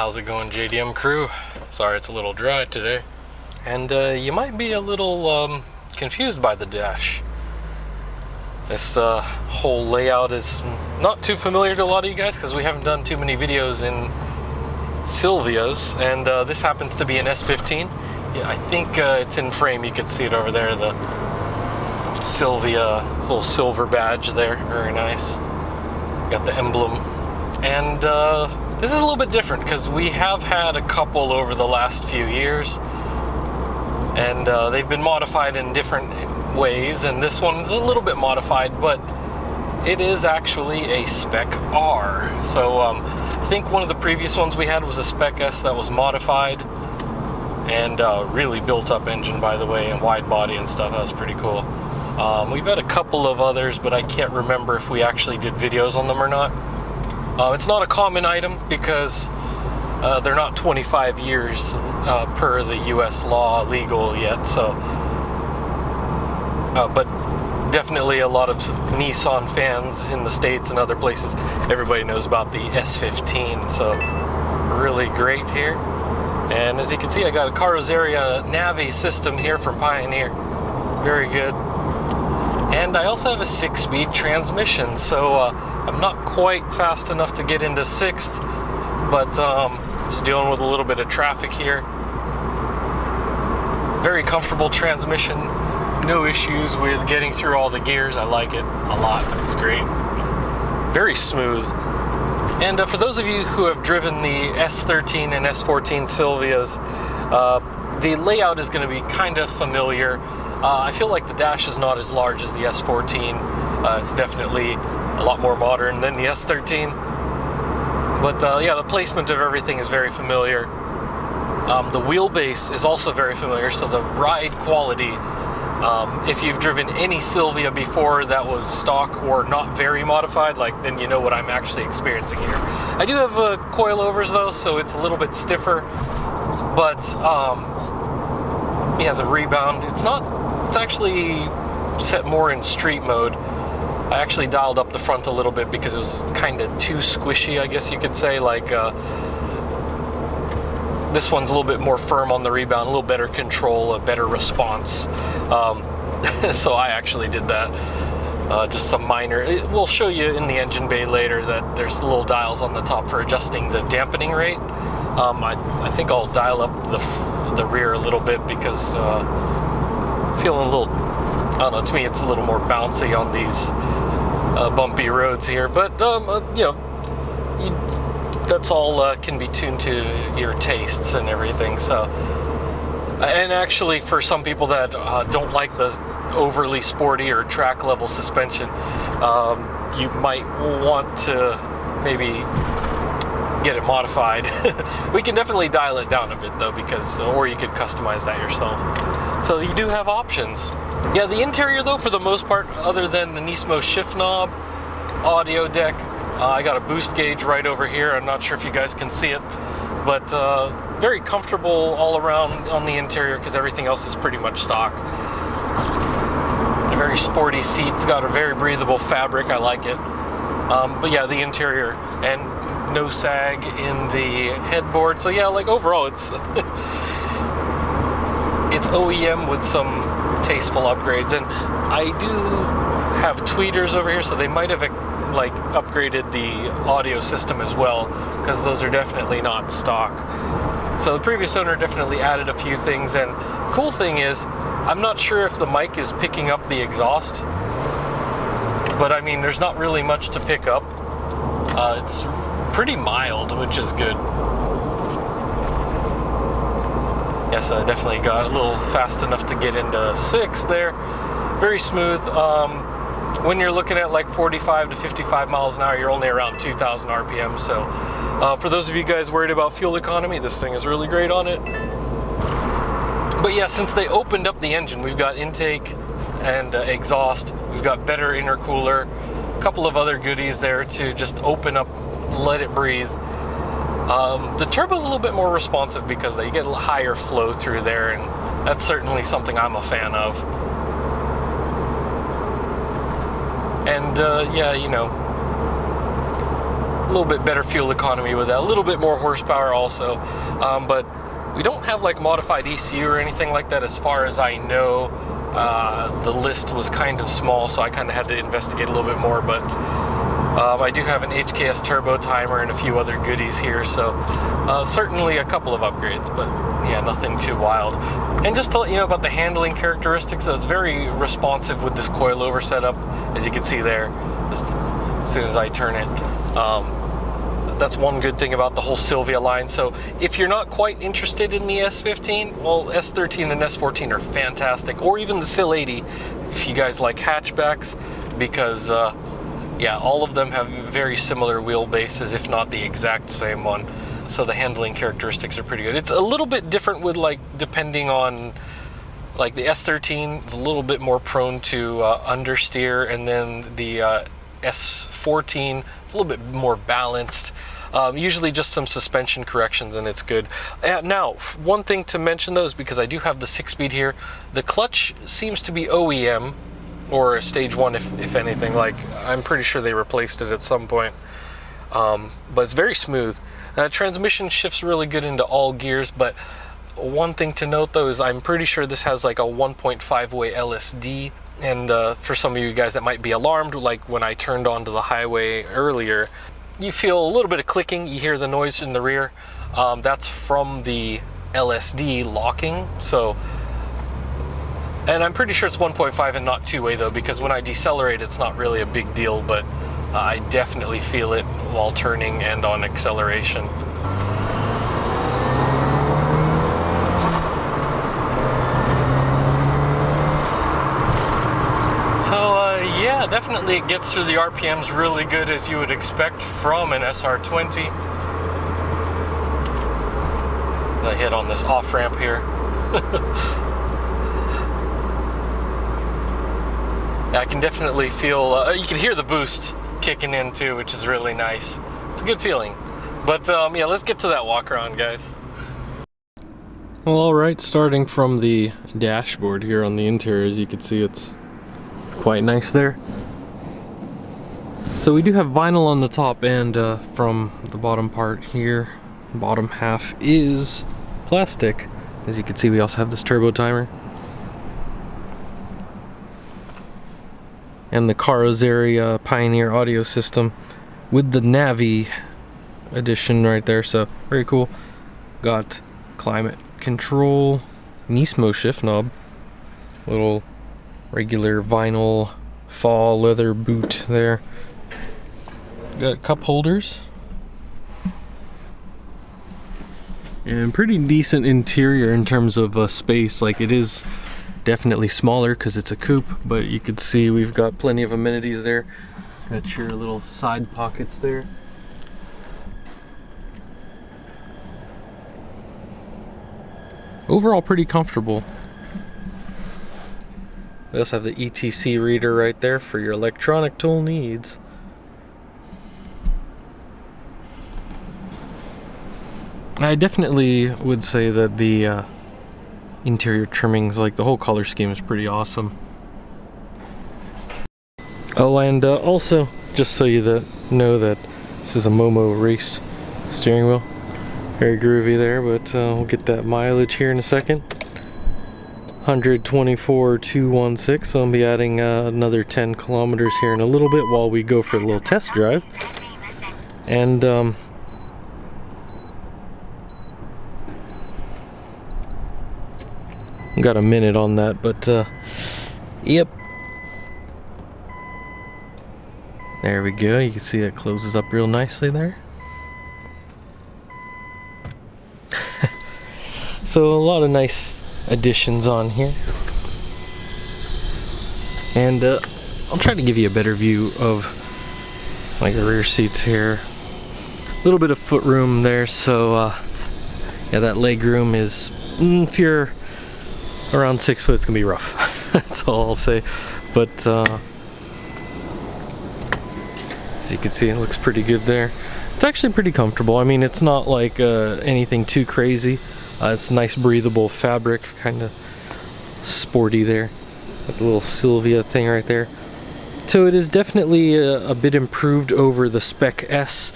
How's it going, JDM crew? Sorry it's a little dry today. And you might be a little confused by the dash. This whole layout is not too familiar to a lot of you guys because we haven't done too many videos in Silvias, and this happens to be an S15. Yeah, I think it's in frame. You can see it over there, the Silvia, this little silver badge there, very nice. Got the emblem. And this is a little bit different because we have had a couple over the last few years, and they've been modified in different ways, and this one's a little bit modified, but it is actually a Spec R. So I think one of the previous ones we had was a Spec S that was modified, and really built up engine, by the way, and wide body and stuff. That was pretty cool. We've had a couple of others, but I can't remember if we actually did videos on them or not. It's not a common item because they're not 25 years per the US law legal yet, so but definitely a lot of Nissan fans in the States and other places, everybody knows about the S15, so really great here. And as you can see, I got a Carrozzeria Navi system here from Pioneer, very good. And I also have a 6-speed transmission, so I'm not quite fast enough to get into 6th, but just dealing with a little bit of traffic here. Very comfortable transmission, no issues with getting through all the gears. I like it a lot, it's great. Very smooth. And for those of you who have driven the S13 and S14 Silvias, the layout is going to be kind of familiar. I feel like the dash is not as large as the S14. It's definitely a lot more modern than the S13. But yeah, the placement of everything is very familiar. The wheelbase is also very familiar, so the ride quality, if you've driven any Silvia before that was stock or not very modified, then you know what I'm actually experiencing here. I do have coilovers though, so it's a little bit stiffer, but yeah, the rebound, it's actually set more in street mode. I actually dialed up the front a little bit because it was kind of too squishy, I guess you could say. This one's a little bit more firm on the rebound, a little better control, a better response. So I actually did that. Just some minor, we'll show you in the engine bay later that there's little dials on the top for adjusting the dampening rate. I think I'll dial up the rear a little bit because feeling a little, I don't know, to me it's a little more bouncy on these bumpy roads here, but you know, that's all can be tuned to your tastes and everything. So, and actually for some people that don't like the overly sporty or track level suspension, you might want to maybe get it modified. We can definitely dial it down a bit though, because, or you could customize that yourself. So you do have options. Yeah, the interior though, for the most part, other than the Nismo shift knob, audio deck, I got a boost gauge right over here. I'm not sure if you guys can see it, but very comfortable all around on the interior because everything else is pretty much stock. A very sporty seat. It's got a very breathable fabric. I like it. But yeah, the interior, and no sag in the headboard. So yeah, overall it's it's OEM with some tasteful upgrades. And I do have tweeters over here, so they might have upgraded the audio system as well, because those are definitely not stock. So the previous owner definitely added a few things, and cool thing is, I'm not sure if the mic is picking up the exhaust, but I mean, there's not really much to pick up. It's pretty mild, which is good. Yes, I definitely got a little fast enough to get into 6 there. Very smooth. When you're looking at 45 to 55 miles an hour, you're only around 2,000 RPM. So for those of you guys worried about fuel economy, this thing is really great on it. But yeah, since they opened up the engine, we've got intake and exhaust. We've got better intercooler, a couple of other goodies there to just open up, let it breathe. The turbo's a little bit more responsive because they get a higher flow through there, and that's certainly something I'm a fan of. And yeah, you know, little bit better fuel economy with that, a little bit more horsepower also. But we don't have like modified ECU or anything like that as far as I know. The list was kind of small, so I kind of had to investigate a little bit more, but I do have an HKS turbo timer and a few other goodies here, so certainly a couple of upgrades, but yeah, nothing too wild. And just to let you know about the handling characteristics, so it's very responsive with this coilover setup, as you can see there, just as soon as I turn it. That's one good thing about the whole Silvia line. So if you're not quite interested in the S15, well, S13 and S14 are fantastic, or even the Sil 80 if you guys like hatchbacks, because yeah, all of them have very similar wheelbases, if not the exact same one. So the handling characteristics are pretty good. It's a little bit different with, like, depending on, like, the S13 is a little bit more prone to understeer, and then the S14 is a little bit more balanced. Usually just some suspension corrections and it's good. Now, one thing to mention though is, because I do have the 6-speed here, the clutch seems to be OEM, or stage 1 if anything. Like, I'm pretty sure they replaced it at some point. But it's very smooth. Transmission shifts really good into all gears, but one thing to note though is I'm pretty sure this has like a 1.5-way LSD. And for some of you guys that might be alarmed, like when I turned onto the highway earlier, you feel a little bit of clicking, you hear the noise in the rear. That's from the LSD locking. So, and I'm pretty sure it's 1.5 and not 2-way though, because when I decelerate it's not really a big deal, but I definitely feel it while turning and on acceleration. Yeah, definitely it gets through the RPMs really good, as you would expect from an SR20. I hit on this off ramp here. I can definitely feel, you can hear the boost kicking in too, which is really nice. It's a good feeling. But yeah, let's get to that walk around, guys. Well, alright, starting from the dashboard here on the interior, as you can see, it's quite nice there. So we do have vinyl on the top, and from the bottom part here, bottom half is plastic. As you can see, we also have this turbo timer. And the Carrozzeria Pioneer audio system with the Navi edition right there, so very cool. Got climate control, Nismo shift knob, little regular vinyl fall leather boot there. Got cup holders. And pretty decent interior in terms of space. Like, it is definitely smaller because it's a coupe, but you can see we've got plenty of amenities there. Got your little side pockets there. Overall pretty comfortable. We also have the ETC reader right there for your electronic tool needs. I definitely would say that the interior trimmings, like the whole color scheme, is pretty awesome. Oh, and also, just so you know that this is a Momo race steering wheel. Very groovy there, but we'll get that mileage here in a second. 124,216, so I'll be adding another 10 kilometers here in a little bit while we go for a little test drive. And got a minute on that, but yep. There we go, you can see it closes up real nicely there. So a lot of nice additions on here. And I'll try to give you a better view of like the rear seats here. A little bit of foot room there, so yeah, that leg room is, if you're around 6 foot, it's gonna be rough. That's all I'll say. But as you can see, it looks pretty good there. It's actually pretty comfortable. I mean, it's not like anything too crazy. It's nice breathable fabric, kind of sporty there. Got the little Silvia thing right there. So it is definitely a bit improved over the SPEC S.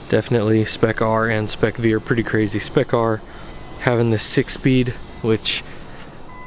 Definitely Spec R and Spec V are pretty crazy. Spec R having this 6-speed, which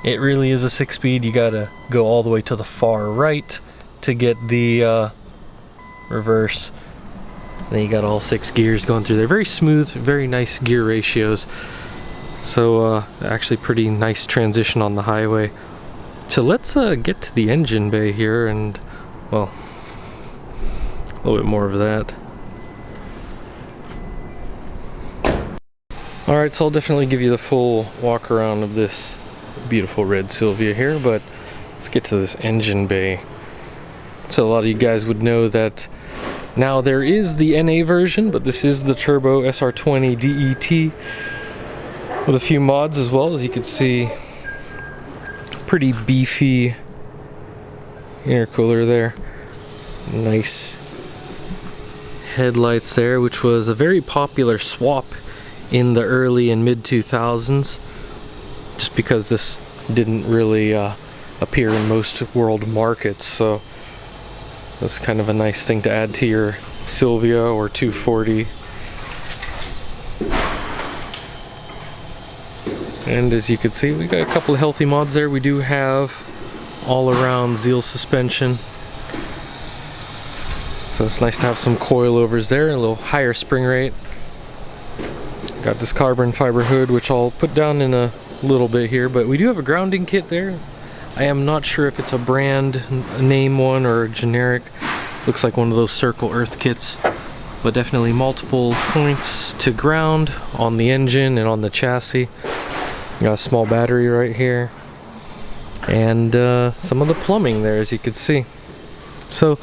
it really is a 6-speed. You gotta go all the way to the far right to get the reverse. Then you got all 6 gears going through there. Very smooth, very nice gear ratios. So actually pretty nice transition on the highway. So let's get to the engine bay here and, well, a little bit more of that. Alright, so I'll definitely give you the full walk around of this beautiful red Silvia here, but let's get to this engine bay. So a lot of you guys would know that now there is the NA version, but this is the turbo SR20 DET with a few mods as well. As you can see, pretty beefy intercooler there. Nice headlights there, which was a very popular swap in the early and mid 2000s, just because this didn't really appear in most world markets. So that's kind of a nice thing to add to your Silvia or 240. And as you can see, we got a couple of healthy mods there. We do have all-around Zeal suspension, so it's nice to have some coilovers there, a little higher spring rate. Got this carbon fiber hood, which I'll put down in a little bit here, but we do have a grounding kit there. I am not sure if it's a brand name one or a generic. Looks like one of those circle earth kits, but definitely multiple points to ground on the engine and on the chassis. Got a small battery right here, and some of the plumbing there, as you can see. So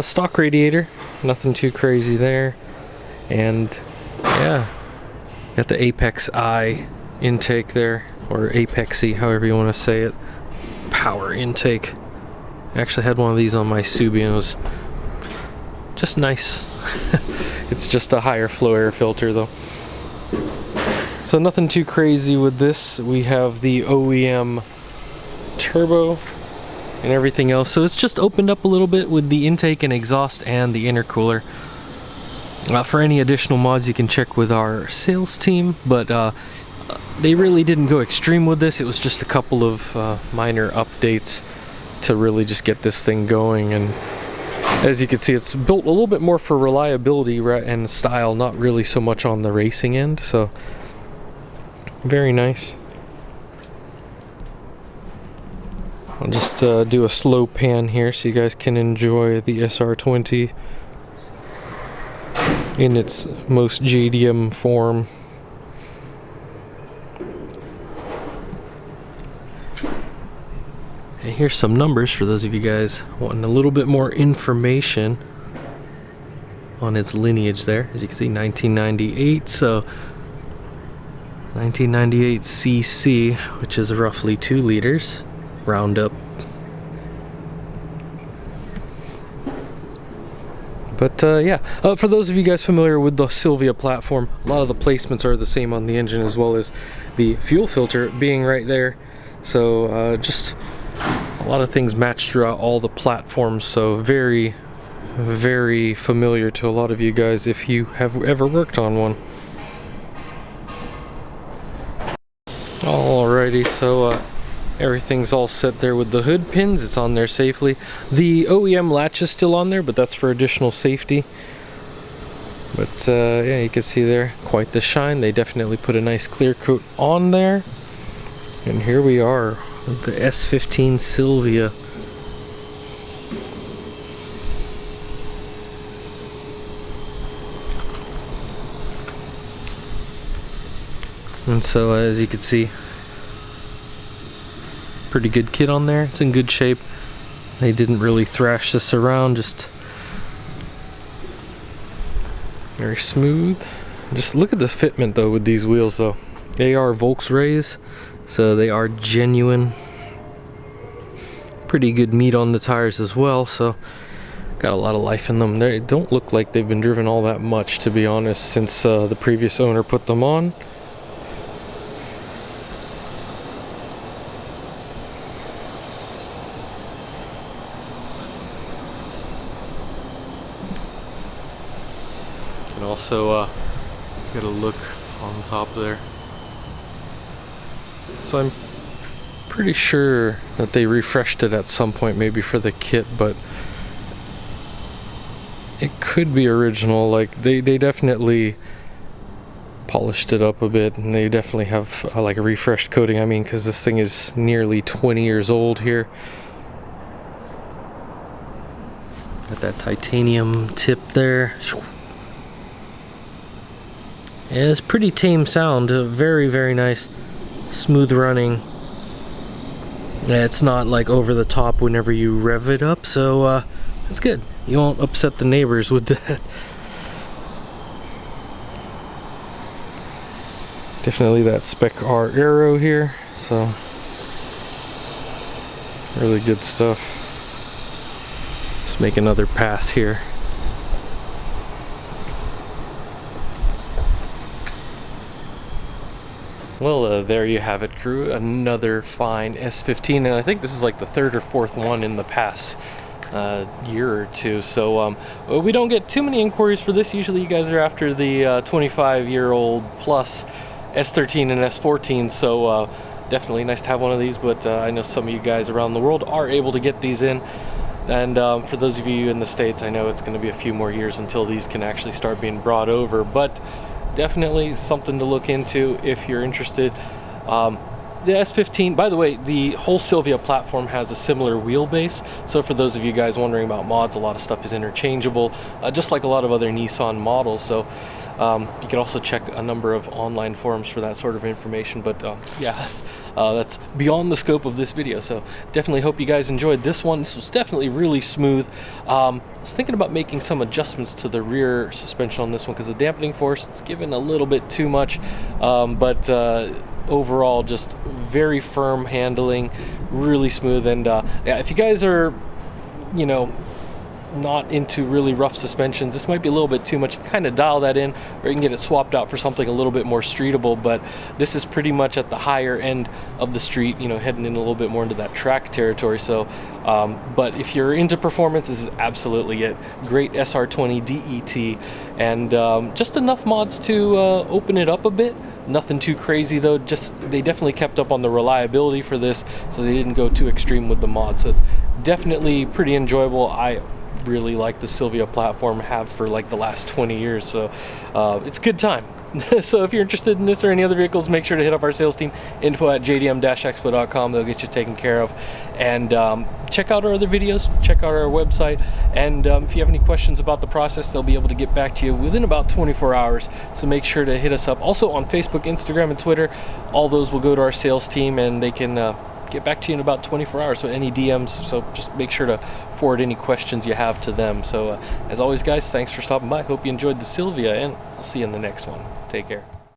stock radiator, nothing too crazy there, and yeah, got the Apex I intake there, or Apexy, however you want to say it. Power intake. I actually had one of these on my Subi and it was just nice. It's just a higher flow air filter though. So nothing too crazy with this. We have the OEM turbo and everything else. So it's just opened up a little bit with the intake and exhaust and the intercooler. For any additional mods you can check with our sales team, but they really didn't go extreme with this. It was just a couple of minor updates to really just get this thing going. And as you can see, it's built a little bit more for reliability and style, not really so much on the racing end. So very nice. I'll just do a slow pan here so you guys can enjoy the SR20 in its most JDM form. And here's some numbers for those of you guys wanting a little bit more information on its lineage there. As you can see, 1998, so 1998 cc, which is roughly 2 liters, round up. But yeah, for those of you guys familiar with the Silvia platform, a lot of the placements are the same on the engine, as well as the fuel filter being right there. So just a lot of things match throughout all the platforms, so very, very familiar to a lot of you guys if you have ever worked on one. Alrighty, so everything's all set there with the hood pins. It's on there safely. The OEM latch is still on there, but that's for additional safety. But yeah, you can see there, quite the shine. They definitely put a nice clear coat on there. And here we are with the S15 Silvia. And so as you can see, pretty good kit on there. It's in good shape. They didn't really thrash this around, just very smooth. Just look at this fitment though with these wheels though. They are Volkswagen, so they are genuine. Pretty good meat on the tires as well, so got a lot of life in them. They don't look like they've been driven all that much, to be honest, since the previous owner put them on. can also get a look on top there. So I'm pretty sure that they refreshed it at some point, maybe for the kit, but it could be original. Like they definitely polished it up a bit, and they definitely have like a refreshed coating. I mean, because this thing is nearly 20 years old here. Got that titanium tip there. And it's pretty tame sound, very, very nice, smooth running. It's not like over the top whenever you rev it up, so that's good. You won't upset the neighbors with that. Definitely that Spec R aero here, so really good stuff. Let's make another pass here. Well, there you have it, crew. Another fine S15, and I think this is like the third or fourth one in the past year or two. So we don't get too many inquiries for this. Usually you guys are after the 25-year-old plus S13 and S14, so definitely nice to have one of these. But I know some of you guys around the world are able to get these in. And for those of you in the States, I know it's going to be a few more years until these can actually start being brought over. But definitely something to look into if you're interested. The S15, by the way, the whole Silvia platform has a similar wheelbase. So for those of you guys wondering about mods, a lot of stuff is interchangeable, just like a lot of other Nissan models. So you can also check a number of online forums for that sort of information. But yeah, that's beyond the scope of this video. So definitely hope you guys enjoyed this one. This was definitely really smooth. I was thinking about making some adjustments to the rear suspension on this one because the dampening force, it's given a little bit too much, but overall just very firm handling, really smooth. And yeah, if you guys are, you know, not into really rough suspensions, this might be a little bit too much. You can kind of dial that in, or you can get it swapped out for something a little bit more streetable. But this is pretty much at the higher end of the street, you know, heading in a little bit more into that track territory. So but if you're into performance, this is absolutely it. Great SR20 DET, and just enough mods to open it up a bit. Nothing too crazy though, just they definitely kept up on the reliability for this, so they didn't go too extreme with the mods. So it's definitely pretty enjoyable. I really like the Silvia platform, have for like the last 20 years, so it's a good time. So if you're interested in this or any other vehicles, make sure to hit up our sales team, info@jdm-expo.com. They'll get you taken care of. And check out our other videos, check out our website, and if you have any questions about the process, they'll be able to get back to you within about 24 hours. So make sure to hit us up. Also on Facebook, Instagram, and Twitter, all those will go to our sales team, and they can get back to you in about 24 hours. So any DMs, so just make sure to forward any questions you have to them. So as always, guys, thanks for stopping by. Hope you enjoyed the Silvia, and I'll see you in the next one. Take care.